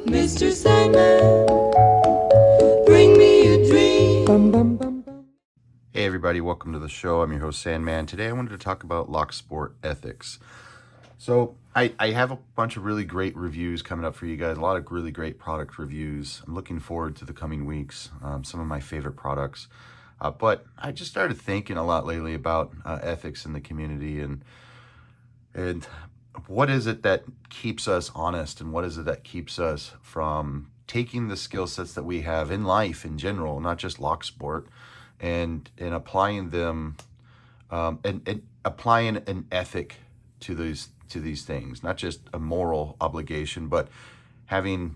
Mr. Sandman, bring me a dream. Hey everybody, welcome to the show. I'm your host Sandman. Today I wanted to talk about Locksport Ethics. So I have a bunch of really great reviews coming up for you guys, a lot of really great product reviews. I'm looking forward to the coming weeks, some of my favorite products. But I just started thinking a lot lately about ethics in the community and what is it that keeps us honest, and what is it that keeps us from taking the skill sets that we have in life in general, not just Locksport, and applying them and applying an ethic to these things, not just a moral obligation, but having.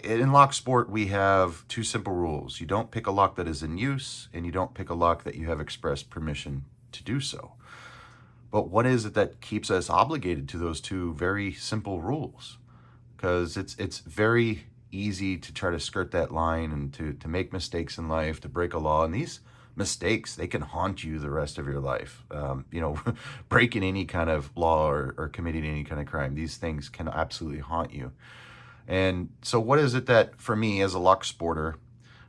In Locksport, we have two simple rules. You don't pick a lock that is in use, and you don't pick a lock that you have express permission to do so. But what is it that keeps us obligated to those two very simple rules? Because it's very easy to try to skirt that line and to make mistakes in life, to break a law. And these mistakes, they can haunt you the rest of your life. Breaking any kind of law or committing any kind of crime, these things can absolutely haunt you. And so what is it that, for me as a Locksporter,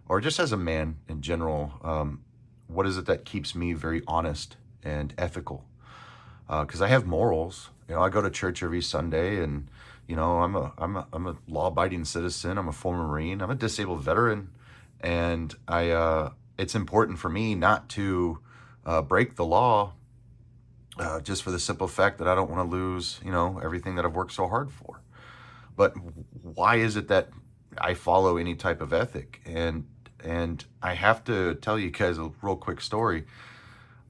or just as a man in general, what is it that keeps me very honest and ethical? Because I have morals. I go to church every Sunday, and I'm a law-abiding citizen. I'm a former Marine. I'm a disabled veteran, and it's important for me not to break the law just for the simple fact that I don't want to lose everything that I've worked so hard for. But why is it that I follow any type of ethic? And I have to tell you guys a real quick story.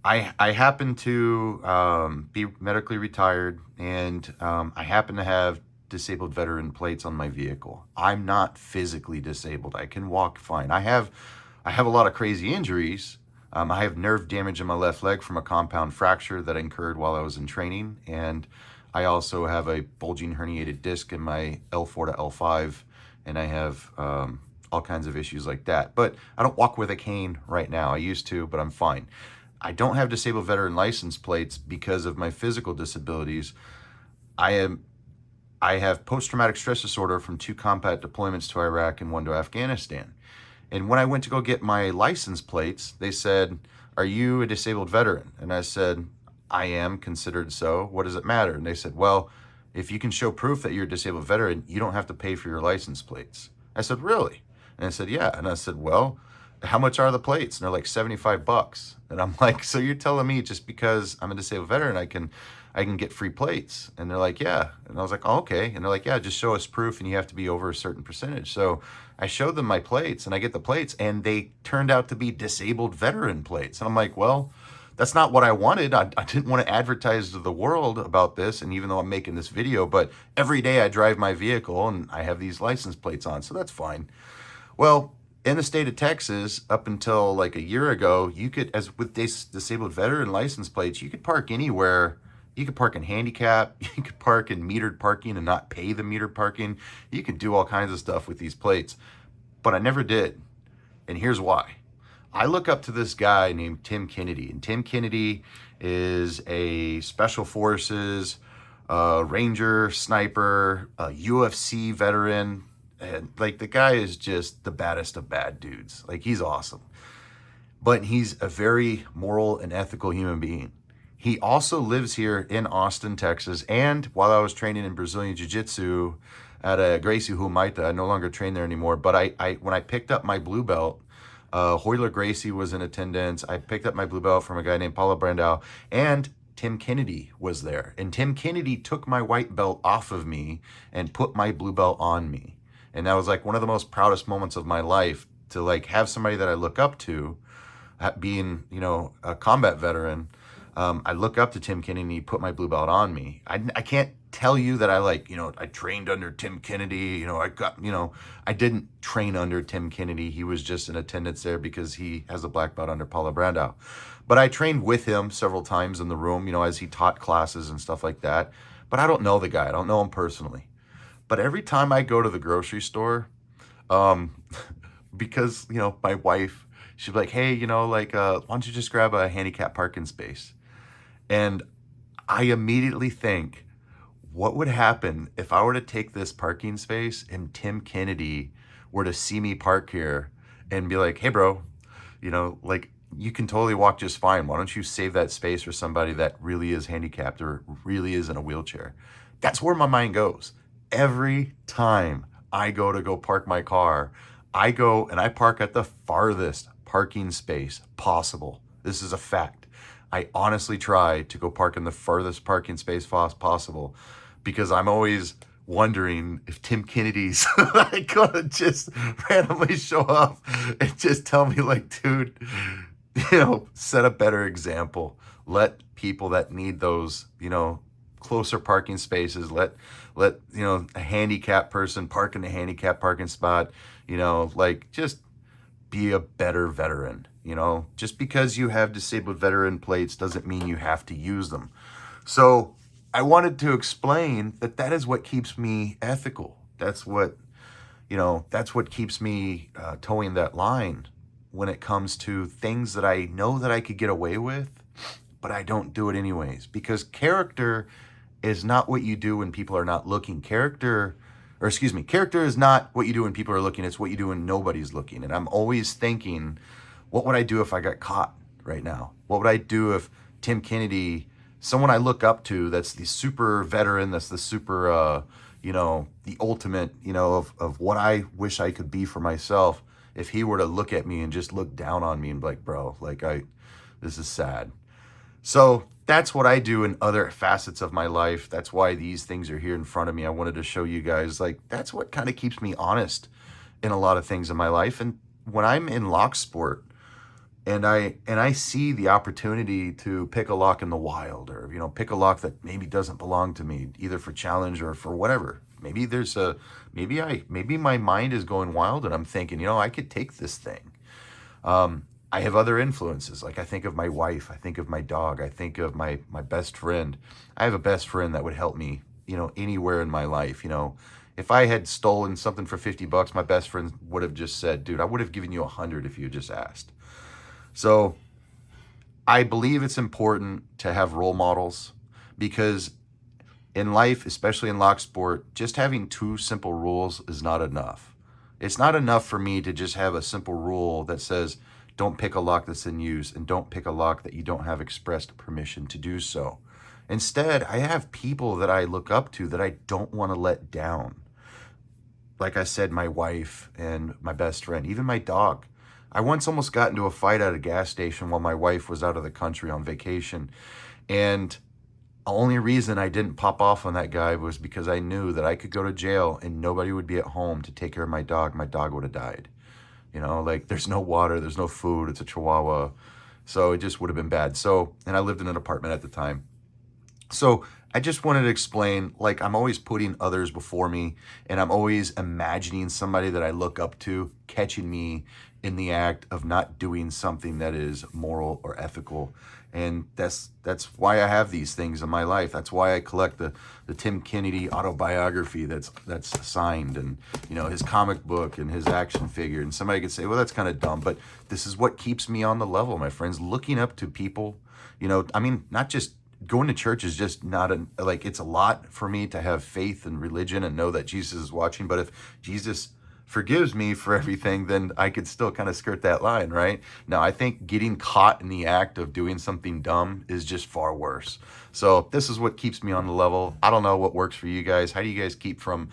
I happen to be medically retired, and I happen to have disabled veteran plates on my vehicle. I'm not physically disabled. I can walk fine. I have a lot of crazy injuries. I have nerve damage in my left leg from a compound fracture that I incurred while I was in training, and I also have a bulging herniated disc in my L4 to L5, and I have all kinds of issues like that. But I don't walk with a cane right now. I used to, but I'm fine. I don't have disabled veteran license plates because of my physical disabilities. I have post-traumatic stress disorder from 2 combat deployments to Iraq and 1 to Afghanistan. And when I went to go get my license plates, they said, "Are you a disabled veteran?" And I said, "I am considered so. What does it matter?" And they said, "Well, if you can show proof that you're a disabled veteran, you don't have to pay for your license plates." I said, "Really?" And I said, "Yeah." And I said, "Well, how much are the plates?" And they're like $75. And I'm like, "So you're telling me just because I'm a disabled veteran, I can get free plates?" And they're like, "Yeah." And I was like, "Oh, okay." And they're like, "Yeah, just show us proof, and you have to be over a certain percentage." So I showed them my plates, and I get the plates, and they turned out to be disabled veteran plates. And I'm like, well, that's not what I wanted. I didn't want to advertise to the world about this, and even though I'm making this video, but every day I drive my vehicle and I have these license plates on, so that's fine. Well, in the state of Texas, up until like a year ago, you could, as with disabled veteran license plates, you could park anywhere. You could park in handicap, you could park in metered parking and not pay the metered parking. You could do all kinds of stuff with these plates, but I never did. And here's why. I look up to this guy named Tim Kennedy, and Tim Kennedy is a Special Forces Ranger, sniper, UFC veteran, and like the guy is just the baddest of bad dudes. Like, he's awesome, but he's a very moral and ethical human being. He also lives here in Austin, Texas, and while I was training in Brazilian Jiu-Jitsu at a Gracie Humaita, I no longer train there anymore, but I when I picked up my blue belt, Hoyler Gracie was in attendance. I picked up my blue belt from a guy named Paulo Brandao, and Tim Kennedy was there. And Tim Kennedy took my white belt off of me and put my blue belt on me. And that was like one of the most proudest moments of my life, to like have somebody that I look up to, being, a combat veteran. I look up to Tim Kennedy, and he put my blue belt on me. I can't tell you that I trained under Tim Kennedy. I didn't train under Tim Kennedy. He was just in attendance there because he has a black belt under Paulo Brandao. But I trained with him several times in the room, as he taught classes and stuff like that. But I don't know the guy. I don't know him personally. But every time I go to the grocery store, because, my wife, she'd be like, "Hey, why don't you just grab a handicap parking space?" And I immediately think what would happen if I were to take this parking space and Tim Kennedy were to see me park here and be like, hey, bro, like, you can totally walk just fine. Why don't you save that space for somebody that really is handicapped or really is in a wheelchair? That's where my mind goes. Every time I go park my car, I go and I park at the farthest parking space possible. This is a fact. I honestly try to go park in the farthest parking space possible because I'm always wondering if Tim Kennedy's like gonna just randomly show up and just tell me like, dude, set a better example. Let people that need those, closer parking spaces, let a handicapped person park in a handicapped parking spot, like, just be a better veteran. Just because you have disabled veteran plates doesn't mean you have to use them. So I wanted to explain that is what keeps me ethical. That's what keeps me towing that line when it comes to things that I know that I could get away with, but I don't do it anyways. Because character is not what you do when people are not looking. Character is not what you do when people are looking. It's what you do when nobody's looking. And I'm always thinking, what would I do if I got caught right now? What would I do if Tim Kennedy, someone I look up to, that's the super veteran, that's the super, the ultimate, of what I wish I could be for myself, if he were to look at me and just look down on me and be like, bro, like, this is sad. So that's what I do in other facets of my life. That's why these things are here in front of me. I wanted to show you guys, like, that's what kind of keeps me honest in a lot of things in my life. And when I'm in Locksport and I see the opportunity to pick a lock in the wild, or, pick a lock that maybe doesn't belong to me, either for challenge or for whatever. Maybe maybe my mind is going wild and I'm thinking, I could take this thing. I have other influences. Like, I think of my wife, I think of my dog, I think of my best friend. I have a best friend that would help me, anywhere in my life. If I had stolen something for $50, my best friend would have just said, dude, I would have given you 100 if you had just asked. So I believe it's important to have role models, because in life, especially in Locksport, just having 2 simple rules is not enough. It's not enough for me to just have a simple rule that says, don't pick a lock that's in use, and don't pick a lock that you don't have expressed permission to do so. Instead, I have people that I look up to that I don't want to let down. Like I said, my wife and my best friend, even my dog. I once almost got into a fight at a gas station while my wife was out of the country on vacation. And the only reason I didn't pop off on that guy was because I knew that I could go to jail and nobody would be at home to take care of my dog. My dog would have died. Like, there's no water, there's no food, it's a Chihuahua. So it just would have been bad. So, and I lived in an apartment at the time. So I just wanted to explain, like, I'm always putting others before me, and I'm always imagining somebody that I look up to catching me in the act of not doing something that is moral or ethical. And that's why I have these things in my life. That's why I collect the Tim Kennedy autobiography that's signed, and his comic book and his action figure. And somebody could say, well, that's kind of dumb, but this is what keeps me on the level, my friends. Looking up to people, not just going to church is just not it's a lot for me to have faith and religion and know that Jesus is watching. But if Jesus forgives me for everything, then I could still kind of skirt that line, right? Now, I think getting caught in the act of doing something dumb is just far worse. So this is what keeps me on the level. I don't know what works for you guys. How do you guys keep from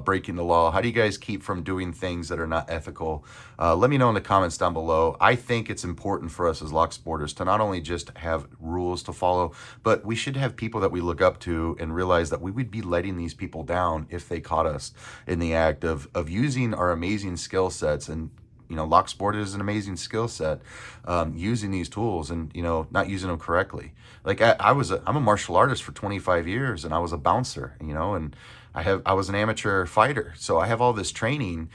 breaking the law? How do you guys keep from doing things that are not ethical? Let me know in the comments down below. I think it's important for us as Locksporters to not only just have rules to follow, but we should have people that we look up to and realize that we would be letting these people down if they caught us in the act of using our amazing skill sets. And Locksport is an amazing skill set, using these tools and, not using them correctly. Like, I'm a martial artist for 25 years, and I was a bouncer, and I was an amateur fighter. So I have all this training.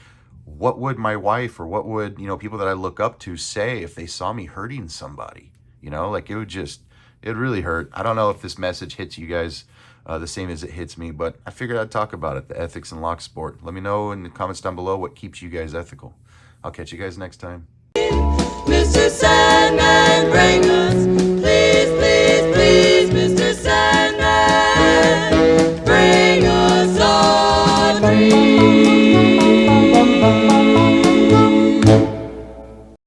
What would my wife, or what would, people that I look up to say if they saw me hurting somebody? It really hurt. I don't know if this message hits you guys the same as it hits me, but I figured I'd talk about it, the ethics in Locksport. Let me know in the comments down below what keeps you guys ethical. I'll catch you guys next time. Mr. Sandman, bring us